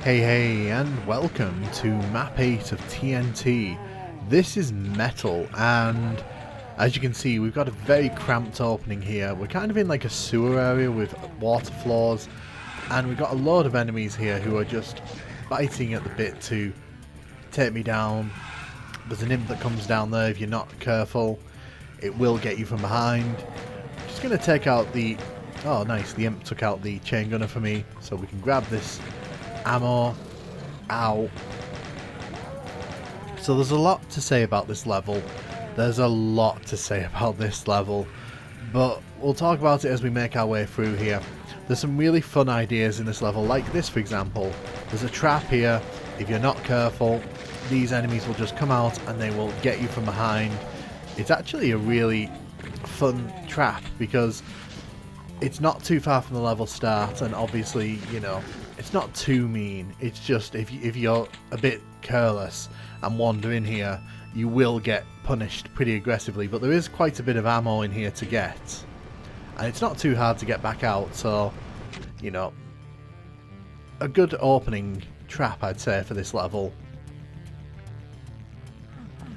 Hey, and welcome to Map 8 of TNT. This is Metal, and as you can see, we've got a very cramped opening here. We're kind of in like a sewer area with water floors, and we've got a load of enemies here who are just biting at the bit to take me down. There's an imp that comes down there. If you're not careful, it will get you from behind. Just going to take out the... Oh, nice. The imp took out the chain gunner for me, so we can grab this ammo. Ow. So there's a lot to say about this level. There's a lot to say about this level, but we'll talk about it as we make our way through here. There's some really fun ideas in this level, like this for example. There's a trap here. If you're not careful, these enemies will just come out and they will get you from behind. It's actually a really fun trap because it's not too far from the level start, and obviously, you know, it's not too mean. It's just if you're a bit careless and wander in here, you will get punished pretty aggressively. But there is quite a bit of ammo in here to get, and it's not too hard to get back out. So, you know, a good opening trap, I'd say, for this level.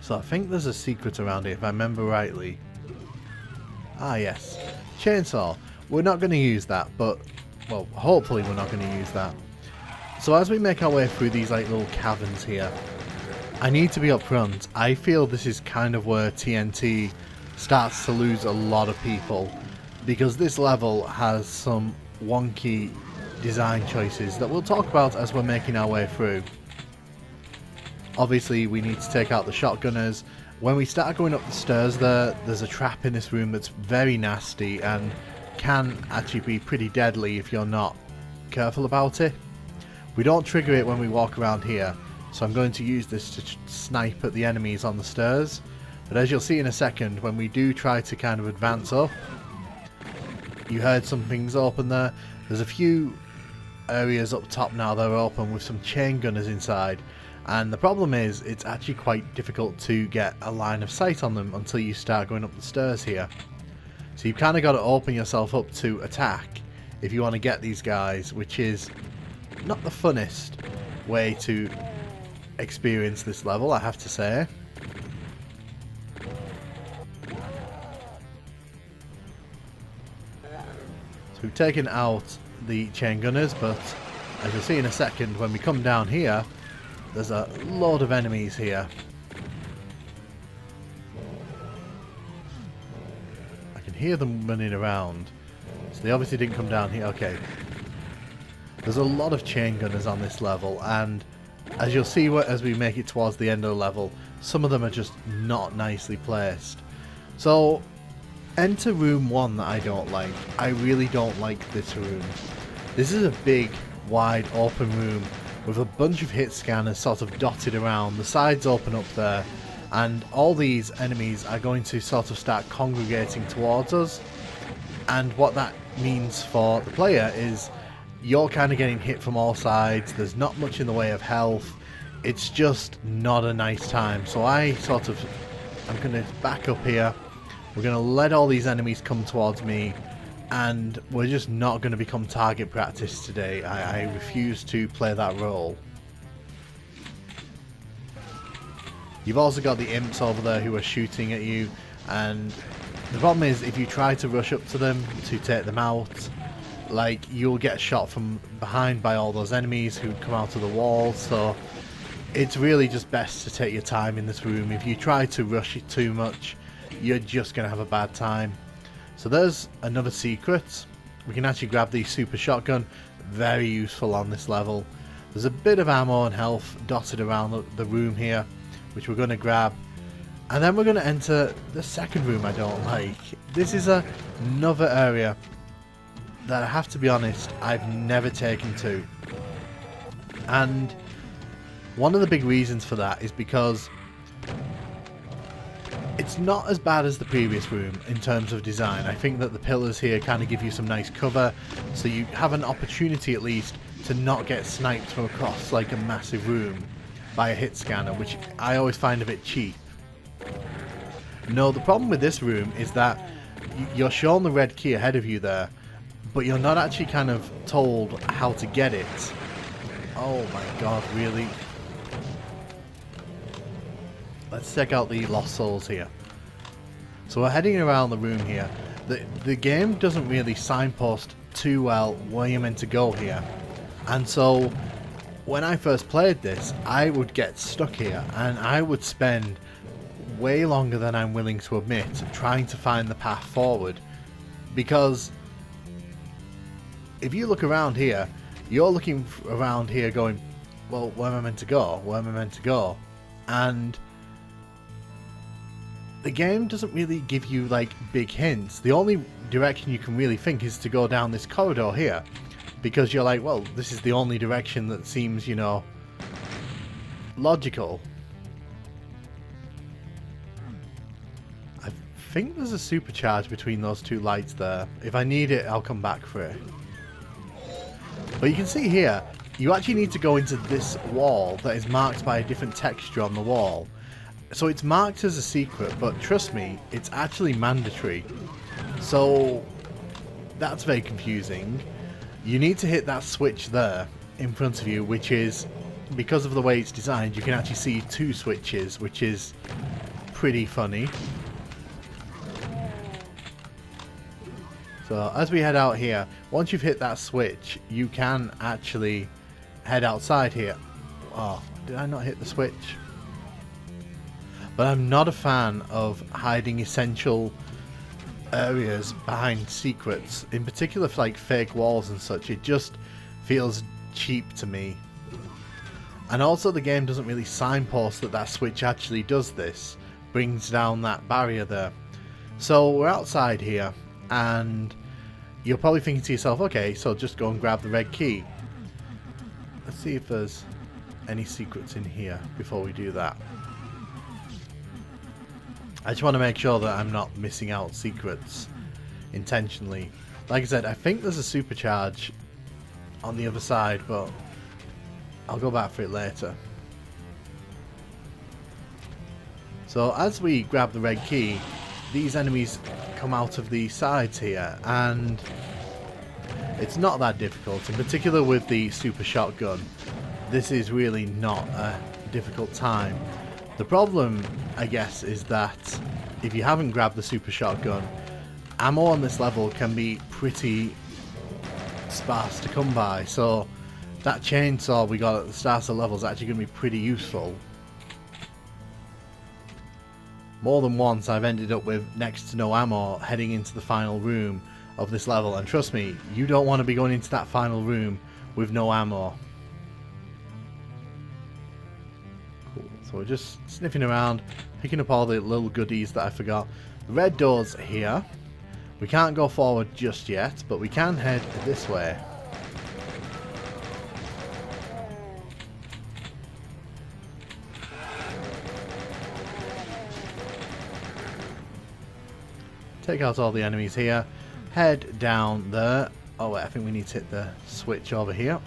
So I think there's a secret around it, if I remember rightly. Ah, yes, chainsaw. We're not going to use that, but, well, hopefully we're not going to use that. So as we make our way through these like little caverns here, I need to be upfront. I feel this is kind of where TNT starts to lose a lot of people, because this level has some wonky design choices that we'll talk about as we're making our way through. Obviously we need to take out the shotgunners. When we start going up the stairs there's a trap in this room that's very nasty and can actually be pretty deadly if you're not careful about it. We don't trigger it when we walk around here, so I'm going to use this to snipe at the enemies on the stairs. But as you'll see in a second, when we do try to kind of advance up, you heard some things open there. There's a few areas up top now that are open with some chain gunners inside, and the problem is it's actually quite difficult to get a line of sight on them until you start going up the stairs here. So you've kind of got to open yourself up to attack if you want to get these guys, which is not the funnest way to experience this level, I have to say. So we've taken out the chain gunners, but as you'll see in a second, when we come down here, there's a load of enemies here. Hear them running around, so they obviously didn't come down here. Okay, there's a lot of chain gunners on this level, and as you'll see as we make it towards the end of the level, some of them are just not nicely placed. So enter room 1 that I don't like. I really don't like this room. This is a big wide open room with a bunch of hit scanners sort of dotted around. The sides open up there, and all these enemies are going to sort of start congregating towards us, and what that means for the player is you're kind of getting hit from all sides. There's not much in the way of health. It's just not a nice time. So I'm going to back up here. We're going to let all these enemies come towards me, and we're just not going to become target practice today. I refuse to play that role. You've also got the imps over there who are shooting at you, and the problem is if you try to rush up to them to take them out, like, you'll get shot from behind by all those enemies who come out of the wall. So it's really just best to take your time in this room. If you try to rush it too much, you're just going to have a bad time. So there's another secret. We can actually grab the super shotgun, very useful on this level. There's a bit of ammo and health dotted around the room here, which we're going to grab, and then we're going to enter the second room I don't like. This is another area that I have to be honest, I've never taken to, and one of the big reasons for that is because it's not as bad as the previous room in terms of design. I think that the pillars here kind of give you some nice cover, so you have an opportunity at least to not get sniped from across like a massive room by a hit scanner, which I always find a bit cheap. No, the problem with this room is that you're shown the red key ahead of you there, but you're not actually kind of told how to get it. Oh my god, really? Let's check out the Lost Souls here. So we're heading around the room here. The game doesn't really signpost too well where you're meant to go here. And so when I first played this, I would get stuck here and I would spend way longer than I'm willing to admit trying to find the path forward. Because if you look around here, you're looking around here going, well, where am I meant to go? Where am I meant to go? And the game doesn't really give you like big hints. The only direction you can really think is to go down this corridor here, because you're like, well, this is the only direction that seems, you know, logical. I think there's a supercharge between those two lights there. If I need it, I'll come back for it. But you can see here, you actually need to go into this wall that is marked by a different texture on the wall. So it's marked as a secret, but trust me, it's actually mandatory. So that's very confusing. You need to hit that switch there in front of you, which is, because of the way it's designed, you can actually see two switches, which is pretty funny. So as we head out here, once you've hit that switch, you can actually head outside here. Oh, did I not hit the switch? But I'm not a fan of hiding essential areas behind secrets, in particular for like fake walls and such. It just feels cheap to me. And also the game doesn't really signpost that that switch actually does this, brings down that barrier there. So we're outside here and you're probably thinking to yourself, okay, so just go and grab the red key. Let's see if there's any secrets in here before we do that. I just want to make sure that I'm not missing out secrets intentionally. Like I said, I think there's a supercharge on the other side, but I'll go back for it later. So as we grab the red key, these enemies come out of the sides here, and it's not that difficult. In particular with the super shotgun, this is really not a difficult time. The problem, I guess, is that if you haven't grabbed the super shotgun, ammo on this level can be pretty sparse to come by, so that chainsaw we got at the start of the level is actually going to be pretty useful. More than once I've ended up with next to no ammo heading into the final room of this level, and trust me, you don't want to be going into that final room with no ammo. Cool. So we're just sniffing around, picking up all the little goodies that I forgot. The red door's here. We can't go forward just yet, but we can head this way. Take out all the enemies here. Head down there. Oh wait, I think we need to hit the switch over here.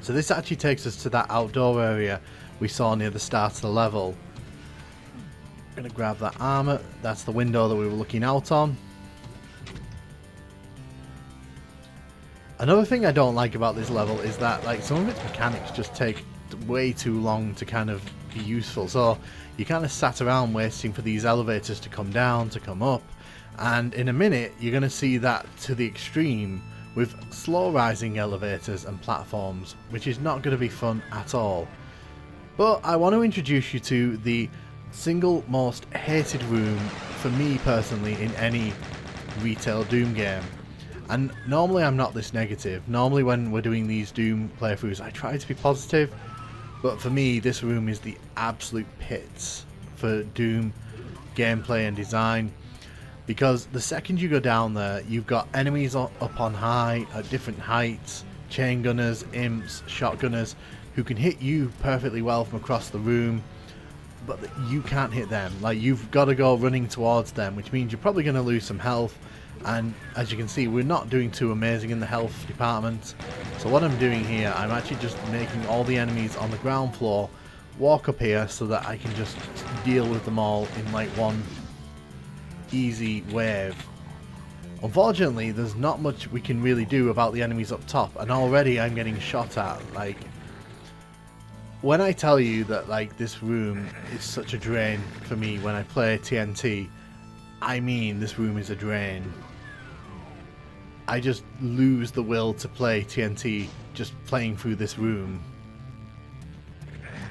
So this actually takes us to that outdoor area we saw near the start of the level. I'm going to grab that armor. That's the window that we were looking out on. Another thing I don't like about this level is that like some of its mechanics just take way too long to kind of be useful. So you kind of sat around waiting for these elevators to come down, to come up, and in a minute you're going to see that to the extreme with slow rising elevators and platforms, which is not going to be fun at all. But I want to introduce you to the single most hated room for me personally in any retail Doom game. And normally I'm not this negative. Normally when we're doing these Doom playthroughs I try to be positive, but for me this room is the absolute pits for Doom gameplay and design. Because the second you go down there, you've got enemies up on high at different heights, chain gunners, imps, shotgunners, who can hit you perfectly well from across the room, but you can't hit them. Like, you've got to go running towards them, which means you're probably going to lose some health. And as you can see, we're not doing too amazing in the health department. So what I'm doing here, I'm actually just making all the enemies on the ground floor walk up here so that I can just deal with them all in like one easy wave. Unfortunately, there's not much we can really do about the enemies up top, and already I'm getting shot at. Like, when I tell you that like this room is such a drain for me when I play TNT, I mean this room is a drain. I just lose the will to play TNT just playing through this room.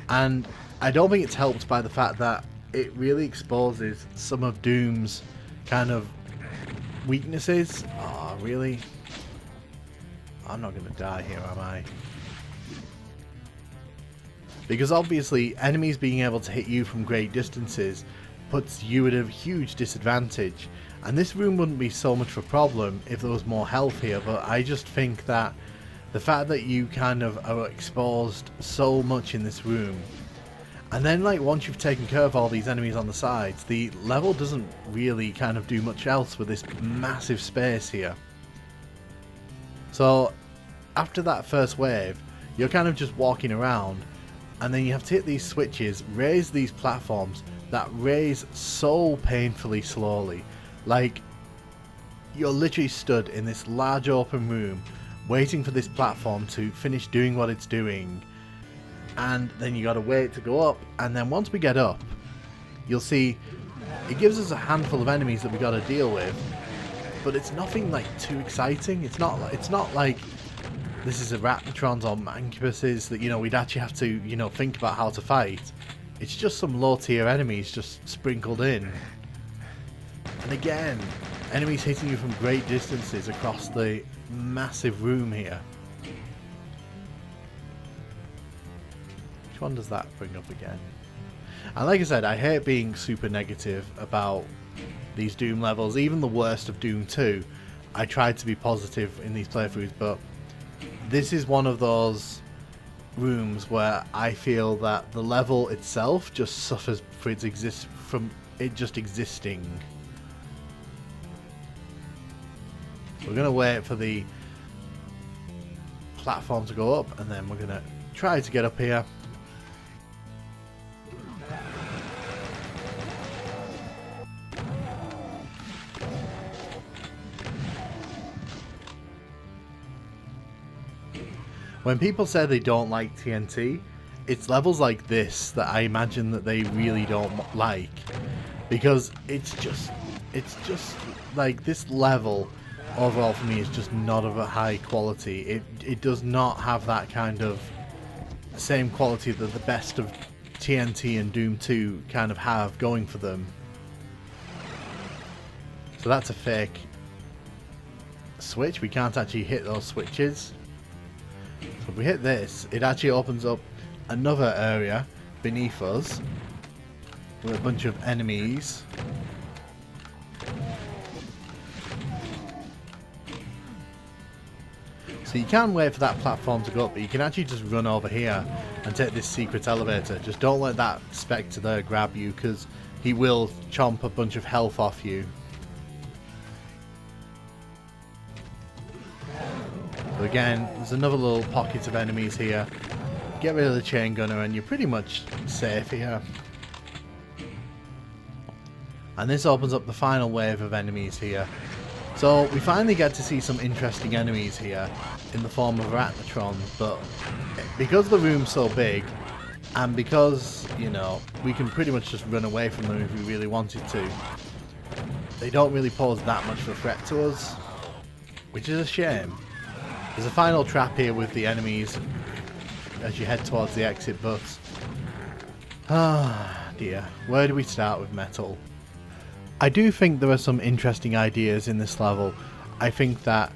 And I don't think it's helped by the fact that it really exposes some of Doom's kind of weaknesses. Oh, really? I'm not going to die here, am I? Because obviously, enemies being able to hit you from great distances puts you at a huge disadvantage. And this room wouldn't be so much of a problem if there was more health here, but I just think that the fact that you kind of are exposed so much in this room, and then like once you've taken care of all these enemies on the sides, the level doesn't really kind of do much else with this massive space here. So after that first wave, you're kind of just walking around, and then you have to hit these switches, raise these platforms that raise so painfully slowly. Like, you're literally stood in this large open room waiting for this platform to finish doing what it's doing, and then you gotta wait to go up, and then once we get up, you'll see it gives us a handful of enemies that we gotta deal with, but it's nothing like too exciting. It's not like this is arachnotrons or mancubuses that, you know, we'd actually have to, you know, think about how to fight. It's just some low tier enemies just sprinkled in. And again, enemies hitting you from great distances across the massive room here. Which one does that bring up again? And like I said, I hate being super negative about these Doom levels. Even the worst of Doom 2, I tried to be positive in these playthroughs, but this is one of those rooms where I feel that the level itself just suffers for it just existing. We're going to wait for the platform to go up, and then we're going to try to get up here. When people say they don't like TNT, it's levels like this that I imagine that they really don't like, because it's just like this level overall for me is just not of a high quality. It does not have that kind of same quality that the best of TNT and Doom 2 kind of have going for them. So that's a fake switch. We can't actually hit those switches. So if we hit this, it actually opens up another area beneath us with a bunch of enemies. So you can wait for that platform to go up, but you can actually just run over here and take this secret elevator. Just don't let that Spectre there grab you, because he will chomp a bunch of health off you. So again, there's another little pocket of enemies here. Get rid of the chain gunner and you're pretty much safe here. And this opens up the final wave of enemies here. So we finally get to see some interesting enemies here in the form of arachnotrons, but because the room's so big, and because, you know, we can pretty much just run away from them if we really wanted to, they don't really pose that much of a threat to us, which is a shame. There's a final trap here with the enemies as you head towards the exit, but ah dear, where do we start with metal? I do think there are some interesting ideas in this level. I think that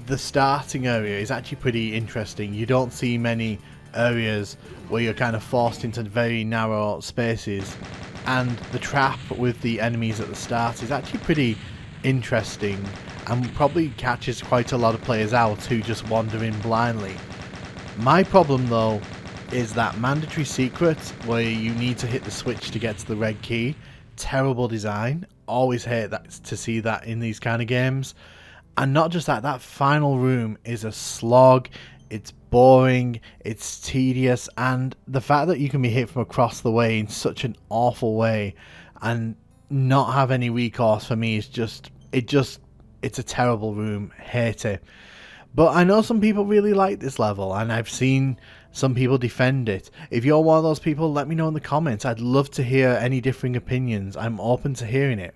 the starting area is actually pretty interesting. You don't see many areas where you're kind of forced into very narrow spaces, and the trap with the enemies at the start is actually pretty interesting and probably catches quite a lot of players out who just wander in blindly. My problem though is that mandatory secret where you need to hit the switch to get to the red key. Terrible design. Always hate that, to see that in these kind of games. And not just that, that final room is a slog. It's boring, it's tedious, and the fact that you can be hit from across the way in such an awful way and not have any recourse for me is just, it just It's a terrible room, hate it. But I know some people really like this level, and I've seen some people defend it. If you're one of those people, let me know in the comments. I'd love to hear any differing opinions. I'm open to hearing it.